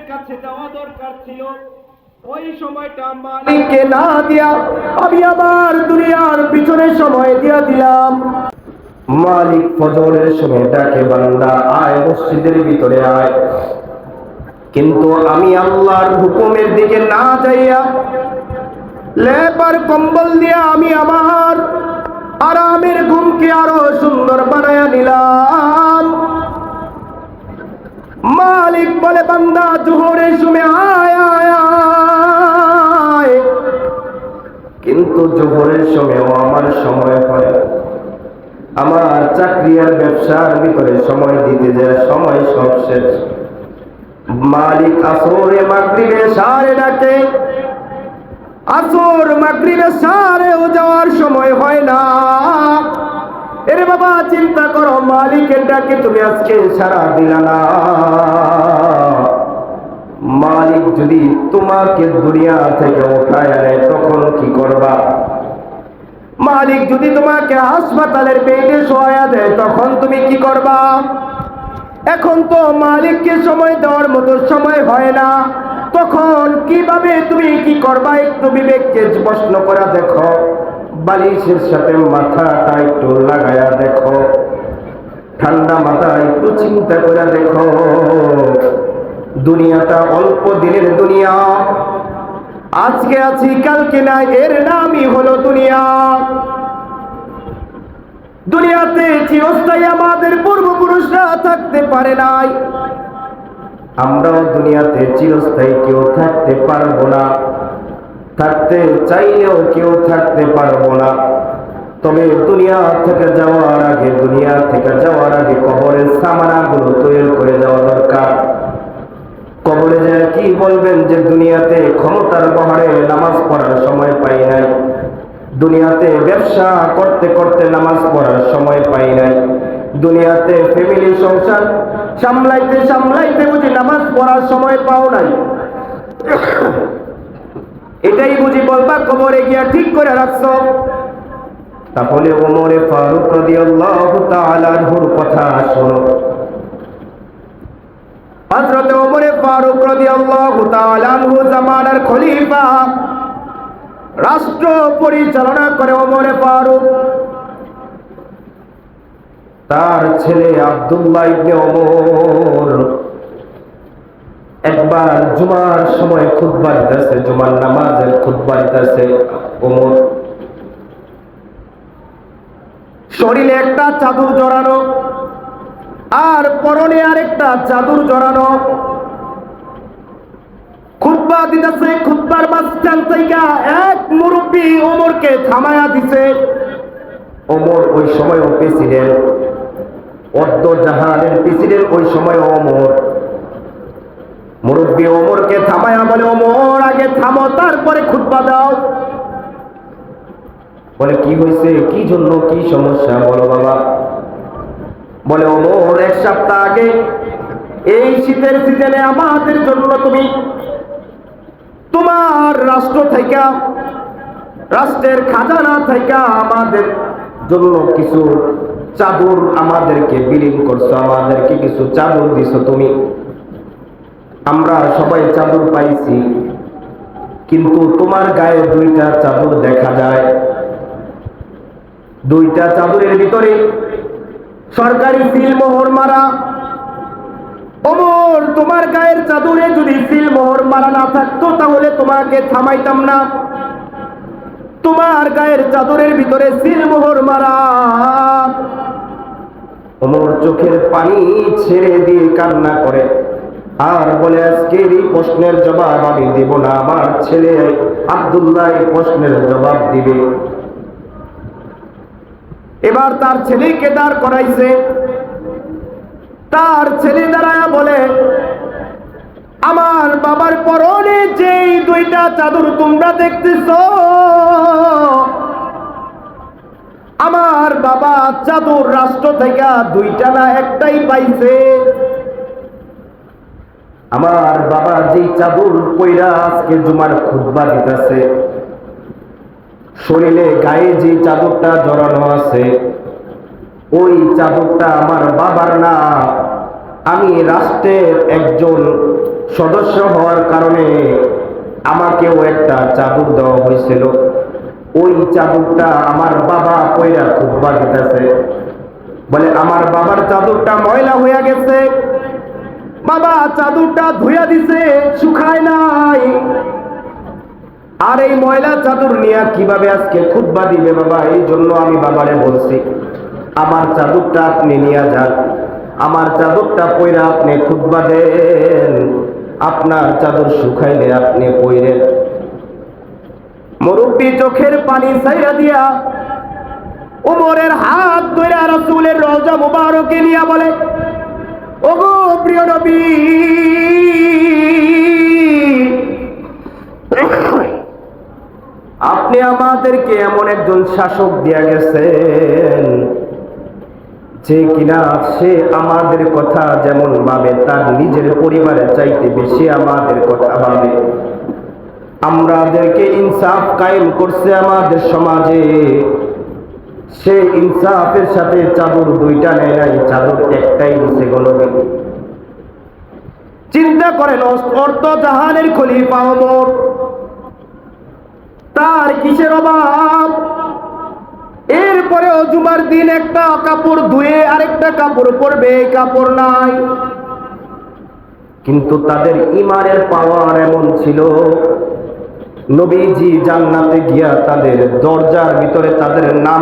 কাছে যাওয়া দরকার ছিল, ওই সময়টা মালিককে না দিয়া আমি আমার দুনিয়ার পিছনে সময় দিয়া দিলাম। মালিক ফজরের সময় ডাকে, বান্দা আয় মসজিদের ভিতরে আয়। কিন্তু আমি আল্লাহর হুকুমের দিকে না যাইয়া লেপার কম্বল দিয়া আমি আমার আরামের ঘুমকে আরো সুন্দর বানায়া নিলাম। মালিক বলে, বান্দা জোহরের সময় আয় আয় আয়। কিন্তু জোহরের সময়ও আমার সময় হয়, আমার চাকরি আর ব্যবসার ভিতরে সময় দিতে যায়, সময় সব শেষ। মালিক আসরে মাগরিবে সারে ডাকে, আসর মাগরিবে সারেও যাওয়ার সময় হয় না। এরে বাবা, চিন্তা করো, মালিকের ডাকে তুমি আজকে সারা দিলা না। মালিক যদি তোমাকে দুনিয়া থেকে উঠায় আনে তখন কি করবা? মালিক যদি তোমাকে হাসপাতালের বেডে শোয়া দেয় তখন তুমি কি করবা? এখন তো মালিককে সময় দেওয়ার মতো সময় হয় না, তখন কিভাবে তুমি কি করবা? একটু বিবেককে প্রশ্ন করে দেখো, বালিশের সাথে মাথাটা একটু লাগায়া দেখো, ঠান্ডা মাথা একটু চিন্তা করে দেখো। দুনিয়াটা অল্প দিনের দুনিয়া, আজকে আছি কালকে নাই, এর নামই হলো দুনিয়া। দুনিয়াতে চিরস্থায়ী আমাদের পূর্বপুরুষরা থাকতে পারে নাই, আমরাও দুনিয়াতে চিরস্থায়ী কেউ থাকতে পারবো না, থাকতে চাইলেও কেউ থাকতে পারবো না। তবে দুনিয়া থেকে যাওয়ার আগে কবরের সামানাগুলো তৈরি করে যাওয়া দরকার। কবরে যায় কি বলবেন যে দুনিয়াতে ক্ষমতার বহরে নামাজ পড়ার সময় পাই নাই, দুনিয়াতে ব্যবসা করতে করতে নামাজ পড়ার সময় পাই নাই, দুনিয়াতে ফ্যামিলি সংসার সামলাইতে সামলাইতে বুঝি নামাজ পড়ার সময় পাও নাই। এটাই বুঝি বলবা কবরে গিয়া ঠিক করে রাখছো? তাহলে ওমরে ফারুক রাদিয়াল্লাহু তাআলা আনহুর কথা শোনো। হযরত ওমরে ফারুক রাদিয়াল্লাহু তাআলা আনহু জামানার খলিফা, রাষ্ট্র পরিচালনা করে ওমরে ফারুক। তার ছেলে আব্দুল্লাহ ইবনে ওমর একবার জুমার সময় খুতবা দিতেছে, জুমার নামাজের খুতবা দিতেছে। ওমর শরীরে একটা চাদর জড়ানো আর পরনে আরেকটা চাদর জড়ানো, খুতবা দিতেছে। খুতবার মাঝখান থেকে এক মুরব্বী ওমরকে থামায়া দিছে। ওমর ওই সময় প্রেসিডেন্ট, অর্ধ জাহানের প্রেসিডেন্ট ওই সময় ওমর। মুরব্বী ওমরকে থামায়া বলে, ওমর আগে থামো, তারপরে খুতবা দাও। বলে, কি হয়েছে, কি জন্য, কি সমস্যা বলো বাবা। বলে, ওমর এক সপ্তাহ আগে এই শীতের সিজনে আমাদের জন্য তুমি তোমার রাষ্ট্র থেকে, রাষ্ট্রের খাজানা থেকে আমাদের জন্য কিছু চাদর আমাদেরকে বিলীন করছো, আমাদেরকে কিছু চাদর দিছো তুমি। আমরা সবাই চাদর পাইছি, কিন্তু তোমার গায়ে দুইটা চাদর দেখা যায়। দুইটা চাদরের ভিতরে সরকারি সিল মোহর মারা। ওমর, তোমার গায়ের চাদরে যদি সিল মোহর মারা না থাকতো তাহলে তোমাকে থামাইতাম না। তোমার গায়ের চাদরের ভিতরে সিল মোহর মারা। ওমর চোখের পানি ছেড়ে দিয়ে কান্না করে আর বলে, আজকের এই প্রশ্নের জবাব আমি দেব না, আমার ছেলে আব্দুল্লাহ এই প্রশ্নের জবাব দিবে। এবার তার ছেলেকে দাঁড় করাইছে। তার ছেলে দাঁড়ায়া বলে, আমার বাবার পরনে যেই দুইটা চাদর তোমরা দেখতেছ, আমার বাবা চাদর রাষ্ট্র থেকে দুইটা না একটাই পাইছে। আমার বাবা যেই চাদর পইরা আজকে জুমার খুতবা দিতেছে, শরীরে গায়ে যে চাদরটা জড়ানো আছে ওই চাদরটা আমার বাবার না, আমি রাষ্ট্রের একজন সদস্য হওয়ার কারণে আমাকেও একটা চাদর দেওয়া হয়েছিল। ওই চাদরটা আমার বাবা পয়রা খুতবা দিতেছে, বলে আমার বাবার চাদরটা ময়লা হয়ে গেছে, বাবা চাদরটা ধুইয়া দিছে, শুকায় নাই। আর এই ময়লা চাদর নিয়ে কিভাবে আজকে খুতবা দিবে বাবা? এই জন্য আমি বাবারে বলছি আমার চাদরটা আপনি নিয়ে যান, আমার চাদরটা পয়রা আপনি খুতবা দেন, আপনার চাদর শুকাইলে আপনি পয়রেন। মুরব্বী চোখের পানি ছাইরা দিয়া ওমরের হাত ধরে রাসূলের রওজা মুবারকে নিয়া বলে, ওগো প্রিয় নবী, আপনি আমাদেরকে এমন একজন শাসক দিয়া গেছেন যে কিনা সে আমাদের কথা যেমন ভাবে তার নিজের পরিবারের চাইতে বেশি আমাদের কথা ভাবে। আমাদেরকে ইনসাফ কায়েম করছে আমাদের সমাজে, সে ইনসাফের সাথে চাদর দুইটা নেয় নাই, চাদর একটাই নিচে গলবে। চিন্তা করেন, অর্থ জাহানের খলিফা ওমর, তার কিসের অভাব? এরপরেও জুমার দিন একটা কাপড় ধুয়ে আরেকটা কাপড় পরবে, এই কাপড় নাই। কিন্তু তাদের ঈমানের পাওয়ার এমন ছিল, নবীজি জান্নাতে গিয়া তাদের দরজার ভিতরে তাদের নাম